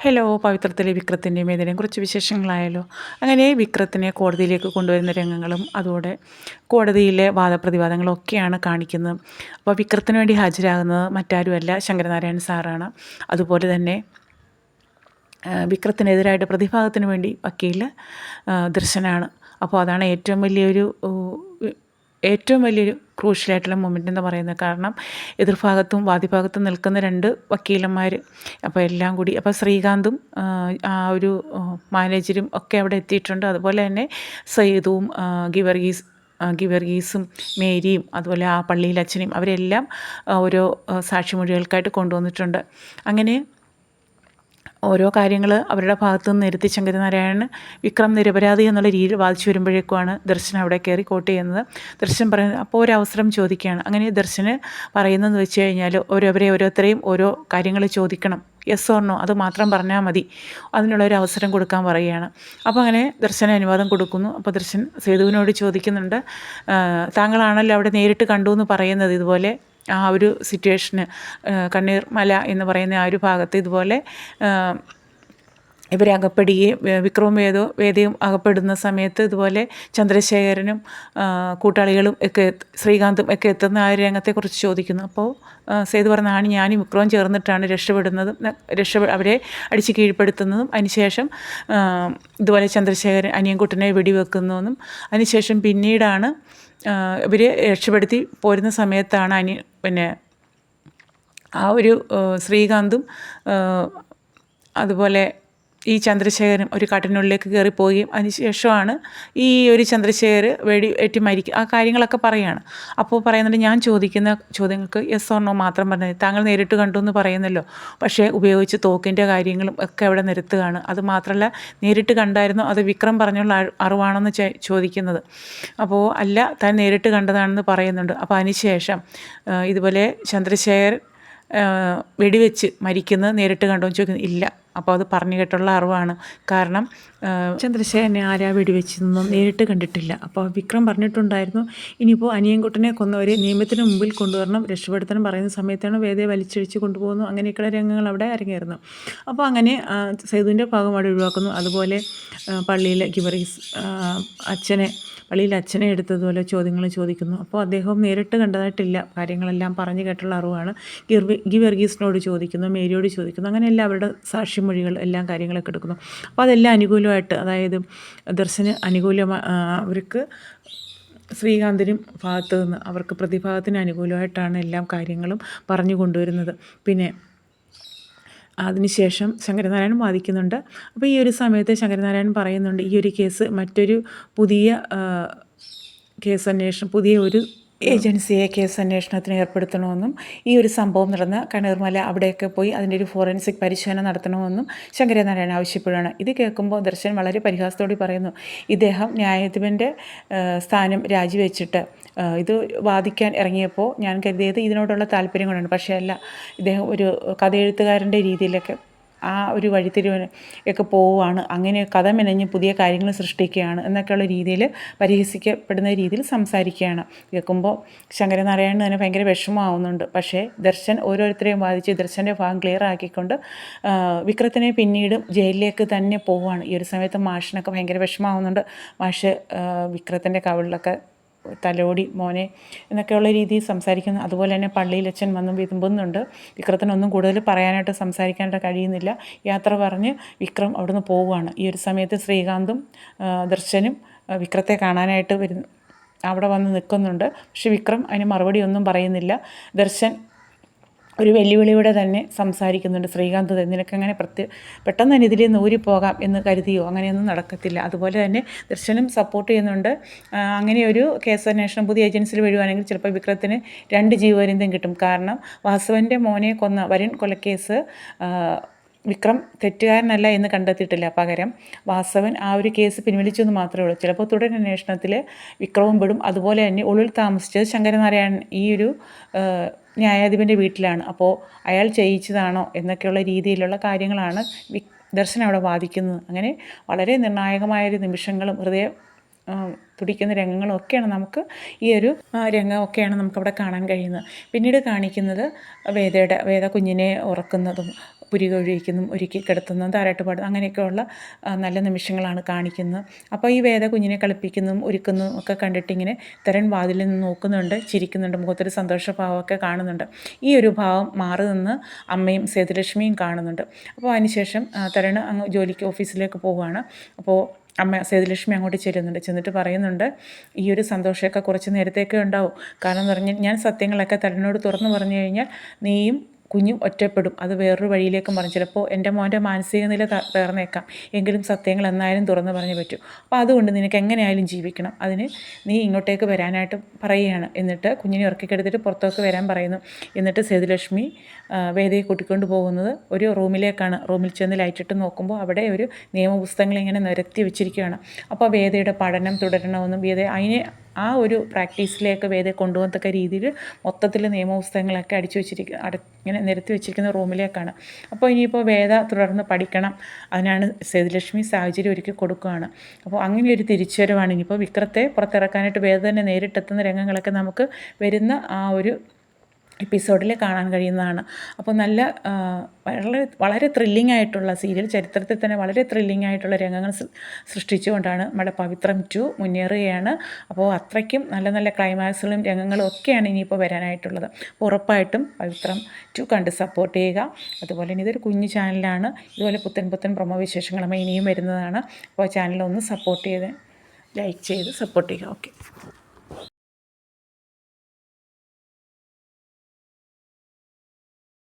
Hello, പവിത്രത്തിലെ വിക്രത്തിൻ്റെയും വേദനയും കുറച്ച് വിശേഷങ്ങളായല്ലോ. അങ്ങനെ വിക്രത്തിനെ കോടതിയിലേക്ക് കൊണ്ടുവരുന്ന രംഗങ്ങളും അതുപോലെ കോടതിയിലെ വാദപ്രതിവാദങ്ങളും ഒക്കെയാണ് കാണിക്കുന്നത്. അപ്പോൾ വിക്രത്തിന് വേണ്ടി ഹാജരാകുന്നത് മറ്റാരുമല്ല, ശങ്കരനാരായണൻ സാറാണ്. അതുപോലെ തന്നെ വിക്രത്തിനെതിരായിട്ട് പ്രതിഭാഗത്തിന് വേണ്ടി വക്കീൽ ദർശനാണ്. അപ്പോൾ അതാണ് ഏറ്റവും വലിയൊരു ക്രൂഷ്യലായിട്ടുള്ള മൊമെൻ്റ് എന്ന് പറയുന്നത്. കാരണം എതിർഭാഗത്തും വാദിഭാഗത്തും നിൽക്കുന്ന രണ്ട് വക്കീലന്മാർ, അപ്പോൾ എല്ലാം കൂടി, അപ്പോൾ ശ്രീകാന്തും ആ ഒരു മാനേജരും ഒക്കെ അവിടെ എത്തിയിട്ടുണ്ട്. അതുപോലെ തന്നെ സയ്യിദും ഗിവർഗീസും മേരിയും അതുപോലെ ആ പള്ളിയിലെ അച്ഛനെയും അവരെല്ലാം ഓരോ സാക്ഷിമൊഴികൾക്കായിട്ട് കൊണ്ടുവന്നിട്ടുണ്ട്. അങ്ങനെ ഓരോ കാര്യങ്ങൾ അവരുടെ ഭാഗത്തു നിന്ന് നിരത്തി ശങ്കരനാരായണൻ വിക്രം നിരപരാധി എന്നുള്ള രീതിയിൽ വാദിച്ചു വരുമ്പോഴേക്കുമാണ് ദർശൻ അവിടെ കയറി കോട്ട് ചെയ്യുന്നത്. ദർശൻ പറയുന്നത് അപ്പോൾ ഒരു അവസരം ചോദിക്കുകയാണ്. അങ്ങനെ ദർശന് പറയുന്നതെന്ന് വെച്ച് കഴിഞ്ഞാൽ ഓരോരുത്തരെയും ഓരോ കാര്യങ്ങൾ ചോദിക്കണം, യെസ് ഓർ നോ, അത് മാത്രം പറഞ്ഞാൽ മതി, അതിനുള്ളൊരു അവസരം കൊടുക്കാൻ പറയുകയാണ്. അപ്പോൾ അങ്ങനെ ദർശന അനുവാദം കൊടുക്കുന്നു. അപ്പോൾ ദർശൻ സേതുവിനോട് ചോദിക്കുന്നുണ്ട്, താങ്കളാണല്ലോ അവിടെ നേരിട്ട് കണ്ടു എന്ന് പറയുന്നത്, ഇതുപോലെ ആ ഒരു സിറ്റുവേഷന് കണ്ണീർ മല എന്ന് പറയുന്ന ആ ഒരു ഭാഗത്ത് ഇതുപോലെ ഇവരെ അകപ്പെടുകയും വിക്രവും വേദയും അകപ്പെടുന്ന സമയത്ത് ഇതുപോലെ ചന്ദ്രശേഖരനും കൂട്ടാളികളും ഒക്കെ ശ്രീകാന്തും ഒക്കെ എത്തുന്ന ആ ഒരു രംഗത്തെക്കുറിച്ച് ചോദിക്കുന്നു. അപ്പോൾ സേതു പറഞ്ഞാണ് ഞാനും വിക്രവും ചേർന്നിട്ടാണ് രക്ഷപ്പെടുന്നതും അവരെ അടിച്ച് കീഴ്പ്പെടുത്തുന്നതും അതിനുശേഷം ഇതുപോലെ ചന്ദ്രശേഖരൻ അനിയൻകുട്ടനെ വെടിവെക്കുന്നതെന്നും അതിനുശേഷം പിന്നീടാണ് ഇവർ രക്ഷപ്പെടുത്തി പോരുന്ന സമയത്താണ് ആ ഒരു ശ്രീകാന്തും അതുപോലെ ഈ ചന്ദ്രശേഖരൻ ഒരു കാട്ടിനുള്ളിലേക്ക് കയറിപ്പോവുകയും അതിനുശേഷമാണ് ഈ ഒരു ചന്ദ്രശേഖർ വെടിയേറ്റ് മരിക്കുക, ആ കാര്യങ്ങളൊക്കെ പറയുകയാണ്. അപ്പോൾ പറയുന്നുണ്ട്, ഞാൻ ചോദിക്കുന്ന ചോദ്യങ്ങൾക്ക് യെസ് ഓർ നോ മാത്രം പറഞ്ഞത്, താങ്കൾ നേരിട്ട് കണ്ടു എന്ന് പറയുന്നല്ലോ, പക്ഷേ ഉപയോഗിച്ച് തോക്കിൻ്റെ കാര്യങ്ങളും ഒക്കെ അവിടെ നിരത്തുകയാണ്. അത് മാത്രമല്ല, നേരിട്ട് കണ്ടായിരുന്നോ അത് വിക്രം പറഞ്ഞുള്ള അറിവാണെന്ന് ചോദിക്കുന്നത്. അപ്പോൾ അല്ല, താൻ നേരിട്ട് കണ്ടതാണെന്ന് പറയുന്നുണ്ട്. അപ്പോൾ അതിനുശേഷം ഇതുപോലെ ചന്ദ്രശേഖർ വെടിവെച്ച് മരിക്കുന്നത് നേരിട്ട് കണ്ടോ എന്ന് ചോദിക്കുന്നത്, ഇല്ല. അപ്പോൾ അത് പറഞ്ഞു കേട്ടുള്ള അറിവാണ്. കാരണം ചന്ദ്രശേഖരനെ ആരാ വെടിവെച്ചതെന്നും നേരിട്ട് കണ്ടിട്ടില്ല. അപ്പോൾ വിക്രം പറഞ്ഞിട്ടുണ്ടായിരുന്നു, ഇനിയിപ്പോൾ അനിയൻകുട്ടനെ കൊന്നവരെ നിയമത്തിന് മുമ്പിൽ കൊണ്ടുവരണം, രക്ഷപ്പെടുത്തണം പറയുന്ന സമയത്താണ് വേദയെ വലിച്ചഴിച്ച് കൊണ്ടുപോകുന്നു. അങ്ങനെയൊക്കെയുള്ള രംഗങ്ങൾ അവിടെ അരങ്ങേറുന്നു. അപ്പോൾ അങ്ങനെ സേതുവിൻ്റെ ഭാഗം അവിടെ ഒഴിവാക്കുന്നു. അതുപോലെ പള്ളിയിലെ പള്ളിയിലെ അച്ഛനെ എടുത്തതുപോലെ ചോദ്യങ്ങൾ ചോദിക്കുന്നു. അപ്പോൾ അദ്ദേഹം നേരിട്ട് കണ്ടതായിട്ടില്ല, കാര്യങ്ങളെല്ലാം പറഞ്ഞു കേട്ടുള്ള അറിവാണ്. ഗിവർഗീസിനോട് ചോദിക്കുന്നു, മേരിയോട് ചോദിക്കുന്നു, അങ്ങനെ എല്ലാം അവരുടെ സാക്ഷിമൊഴികൾ എല്ലാം കാര്യങ്ങളൊക്കെ എടുക്കുന്നു. അപ്പോൾ അതെല്ലാം അനുകൂലമായിട്ട്, അതായത് ദർശന് അവർക്ക് ശ്രീകാന്തിനും ഭാഗത്ത് നിന്ന് അവർക്ക് പ്രതിഭാഗത്തിന് അനുകൂലമായിട്ടാണ് എല്ലാ കാര്യങ്ങളും പറഞ്ഞു കൊണ്ടുവരുന്നത്. പിന്നെ അതിനുശേഷം ശങ്കരനാരായണൻ വാദിക്കുന്നുണ്ട്. അപ്പോൾ ഈ ഒരു സമയത്ത് ശങ്കരനാരായണൻ പറയുന്നുണ്ട്, ഈ ഒരു കേസ് മറ്റൊരു പുതിയ പുതിയ ഒരു ഏജൻസിയെ കേസ് അന്വേഷണത്തിന് ഏർപ്പെടുത്തണമെന്നും ഈ ഒരു സംഭവം നടന്ന കണ്ണീർമല അവിടെയൊക്കെ പോയി അതിൻ്റെ ഒരു ഫോറൻസിക് പരിശോധന നടത്തണമെന്നും ശങ്കരനാരായണൻ ആവശ്യപ്പെടുകയാണ്. ഇത് കേൾക്കുമ്പോൾ ദർശൻ വളരെ പരിഹാസത്തോടെ പറയുന്നു, ഇദ്ദേഹം ന്യായാധിപൻ്റെ സ്ഥാനം രാജിവെച്ചിട്ട് ഇത് വാദിക്കാൻ ഇറങ്ങിയപ്പോൾ ഞാൻ കരുതിയത് ഇതിനോടുള്ള താല്പര്യം കൊണ്ടാണ്, പക്ഷേ അല്ല, ഇദ്ദേഹം ഒരു കഥയെഴുത്തുകാരൻ്റെ രീതിയിലൊക്കെ ആ ഒരു വഴിത്തിരിവിന് ഒക്കെ പോവുകയാണ്, അങ്ങനെ കഥ മെനഞ്ഞ് പുതിയ കാര്യങ്ങൾ സൃഷ്ടിക്കുകയാണ് എന്നൊക്കെയുള്ള രീതിയിൽ പരിഹസിക്കപ്പെടുന്ന രീതിയിൽ സംസാരിക്കുകയാണ്. കേൾക്കുമ്പോൾ ശങ്കരനാരായണൻ തന്നെ ഭയങ്കര വിഷമമാവുന്നുണ്ട്. പക്ഷേ ദർശൻ ഓരോരുത്തരെയും വാദിച്ച് ദർശൻ്റെ ഭാഗം ക്ലിയർ ആക്കിക്കൊണ്ട് വിക്രത്തിനെ പിന്നീട് ജയിലിലേക്ക് തന്നെ പോവുകയാണ്. ഈ ഒരു സമയത്ത് മാഷിനൊക്കെ ഭയങ്കര വിഷമമാവുന്നുണ്ട്. മാഷ് വിക്രത്തിൻ്റെ കവിളിലൊക്കെ തലോടി മോനെ എന്നൊക്കെയുള്ള രീതിയിൽ സംസാരിക്കുന്നു. അതുപോലെ തന്നെ പള്ളിയിലച്ഛൻ വന്ന് വിതുമ്പുന്നുണ്ട്. വിക്രത്തിനൊന്നും കൂടുതൽ പറയാനായിട്ട് സംസാരിക്കാനായിട്ട് കഴിയുന്നില്ല. യാത്ര പറഞ്ഞ് വിക്രം അവിടുന്ന് പോവുകയാണ്. ഈ ഒരു സമയത്ത് ശ്രീകാന്തും ദർശനും വിക്രത്തെ കാണാനായിട്ട് അവിടെ വന്ന് നിൽക്കുന്നുണ്ട്. പക്ഷെ വിക്രം അതിന് മറുപടി ഒന്നും പറയുന്നില്ല. ദർശൻ ഒരു വെല്ലുവിളിയോടെ തന്നെ സംസാരിക്കുന്നുണ്ട്. ശ്രീകാന്ത് നിനക്കങ്ങനെ പെട്ടെന്ന് തന്നെ ഇതിൽ നിന്ന് ഊരിപ്പോകാം എന്ന് കരുതിയോ, അങ്ങനെയൊന്നും നടക്കത്തില്ല. അതുപോലെ തന്നെ ദർശനം സപ്പോർട്ട് ചെയ്യുന്നുണ്ട്. അങ്ങനെ ഒരു കേസ് അന്വേഷണം പുതിയ ഏജൻസിയിൽ വരുവാണെങ്കിൽ ചിലപ്പോൾ വിക്രത്തിന് 2 ജീവപര്യന്തം കിട്ടും. കാരണം വാസവൻ്റെ മോനെ കൊന്ന വരുൺ കൊലക്കേസ് വിക്രം തെറ്റുകാരനല്ല എന്ന് കണ്ടെത്തിയിട്ടില്ല. പകരം വാസവൻ ആ ഒരു കേസ് പിൻവലിച്ചു എന്ന് മാത്രമേ ഉള്ളൂ. ചിലപ്പോൾ തുടരന്വേഷണത്തിൽ വിക്രവും പെടും. അതുപോലെ തന്നെ ഉള്ളിൽ താമസിച്ചത് ശങ്കരനാരായണൻ ഈ ഒരു ന്യായാധിപൻ്റെ വീട്ടിലാണ്. അപ്പോൾ അയാൾ ചെയ്യിച്ചതാണോ എന്നൊക്കെയുള്ള രീതിയിലുള്ള കാര്യങ്ങളാണ് ദർശൻ അവിടെ വാദിക്കുന്നത്. അങ്ങനെ വളരെ നിർണായകമായൊരു നിമിഷങ്ങളും ഹൃദയം തുടിക്കുന്ന രംഗങ്ങളും ഒക്കെയാണ് നമുക്ക് ഈ ഒരു രംഗമൊക്കെയാണ് നമുക്കവിടെ കാണാൻ കഴിയുന്നത്. പിന്നീട് കാണിക്കുന്നത് വേദ കുഞ്ഞിനെ ഉറക്കുന്നതും പുരിക ഒഴിക്കുന്നതും ഒരുക്കി കിടത്തുന്നതും താരാട്ട് പാടുന്നതും അങ്ങനെയൊക്കെയുള്ള നല്ല നിമിഷങ്ങളാണ് കാണിക്കുന്നത്. അപ്പോൾ ഈ വേദ കുഞ്ഞിനെ കളിപ്പിക്കുന്നതും ഒരുക്കുന്നതും ഒക്കെ കണ്ടിട്ട് ഇങ്ങനെ തരൺ വാതിലിൽ നിന്ന് നോക്കുന്നുണ്ട്, ചിരിക്കുന്നുണ്ട്, മുഖത്തൊരു സന്തോഷഭാവമൊക്കെ കാണുന്നുണ്ട്. ഈ ഒരു ഭാവം മാറി നിന്ന് അമ്മയും സേതുലക്ഷ്മിയും കാണുന്നുണ്ട്. അപ്പോൾ അതിനുശേഷം തരൺ അങ്ങ് ജോലിക്ക് ഓഫീസിലേക്ക് പോവുകയാണ്. അപ്പോൾ അമ്മ സേതുലക്ഷ്മി അങ്ങോട്ട് ചെന്നിട്ട് പറയുന്നുണ്ട്, ഈ ഒരു സന്തോഷമൊക്കെ കുറച്ച് നേരത്തേക്കേ ഉണ്ടാവും. കാരണം എന്ന് പറഞ്ഞാൽ ഞാൻ സത്യങ്ങളൊക്കെ തരനോട് തുറന്നു പറഞ്ഞു കഴിഞ്ഞാൽ നീയും കുഞ്ഞും ഒറ്റപ്പെടും. അത് വേറൊരു വഴിയിലേക്കും പറഞ്ഞു. ചിലപ്പോൾ എൻ്റെ മോൻ്റെ മാനസിക നില തകർന്നേക്കാം, എങ്കിലും സത്യങ്ങൾ എന്നായാലും തുറന്നു പറഞ്ഞു പറ്റും. അപ്പോൾ അതുകൊണ്ട് നിനക്ക് എങ്ങനെയായാലും ജീവിക്കണം, അതിന് നീ ഇങ്ങോട്ടേക്ക് വരാനായിട്ട് പറയുകയാണ്. എന്നിട്ട് കുഞ്ഞിനെ ഉറക്കിക്കെടുത്തിട്ട് പുറത്തേക്ക് വരാൻ പറയുന്നു. എന്നിട്ട് സേതുലക്ഷ്മി വേദയെ കൂട്ടിക്കൊണ്ട് പോകുന്നത് ഒരു റൂമിലേക്കാണ്. റൂമിൽ ചെന്ന് ലൈറ്റിട്ട് നോക്കുമ്പോൾ അവിടെ ഒരു നിയമപുസ്തകങ്ങൾ ഇങ്ങനെ നിരത്തി വെച്ചിരിക്കുകയാണ്. അപ്പോൾ വേദയുടെ പഠനം തുടരണമെന്നും വേദ അതിനെ ആ ഒരു പ്രാക്ടീസിലേക്ക് വേദയെ കൊണ്ടുപോകത്തക്ക രീതിയിൽ മൊത്തത്തിൽ നിയമപുസ്തകങ്ങളൊക്കെ ഇങ്ങനെ നിരത്തി വെച്ചിരിക്കുന്ന റൂമിലേക്കാണ്. അപ്പോൾ ഇനിയിപ്പോൾ വേദ തുടർന്ന് പഠിക്കണം, അതിനാണ് സേതുലക്ഷ്മി സാഹചര്യം ഒരുക്കി കൊടുക്കുകയാണ്. അപ്പോൾ അങ്ങനെ ഒരു തിരിച്ചുവരവാണ്. ഇനിയിപ്പോൾ വിക്രത്തെ പുറത്തിറക്കാനായിട്ട് വേദ തന്നെ നേരിട്ടെത്തുന്ന രംഗങ്ങളൊക്കെ നമുക്ക് വരുന്ന ആ ഒരു എപ്പിസോഡിൽ കാണാൻ കഴിയുന്നതാണ്. അപ്പോൾ വളരെ ത്രില്ലിംഗ് ആയിട്ടുള്ള സീരിയൽ, ചരിത്രത്തിൽ തന്നെ വളരെ ത്രില്ലിംഗ് ആയിട്ടുള്ള രംഗങ്ങൾ സൃഷ്ടിച്ചുകൊണ്ടാണ് നമ്മുടെ പവിത്രം 2 മുന്നേറുകയാണ്. അപ്പോൾ അത്രയ്ക്കും നല്ല നല്ല ക്ലൈമാക്സുകളും രംഗങ്ങളും ഒക്കെയാണ് ഇനിയിപ്പോൾ വരാനായിട്ടുള്ളത്. അപ്പോൾ ഉറപ്പായിട്ടും പവിത്രം 2 കണ്ട് സപ്പോർട്ട് ചെയ്യുക. അതുപോലെ തന്നെ ഇതൊരു കുഞ്ഞു ചാനലാണ്. ഇതുപോലെ പുത്തൻ പ്രൊമോ വിശേഷങ്ങളുമായി ഇനിയും വരുന്നതാണ്. അപ്പോൾ ചാനലൊന്ന് സപ്പോർട്ട് ചെയ്ത് ലൈക്ക് ചെയ്ത് സപ്പോർട്ട് ചെയ്യുക. ഓക്കെ.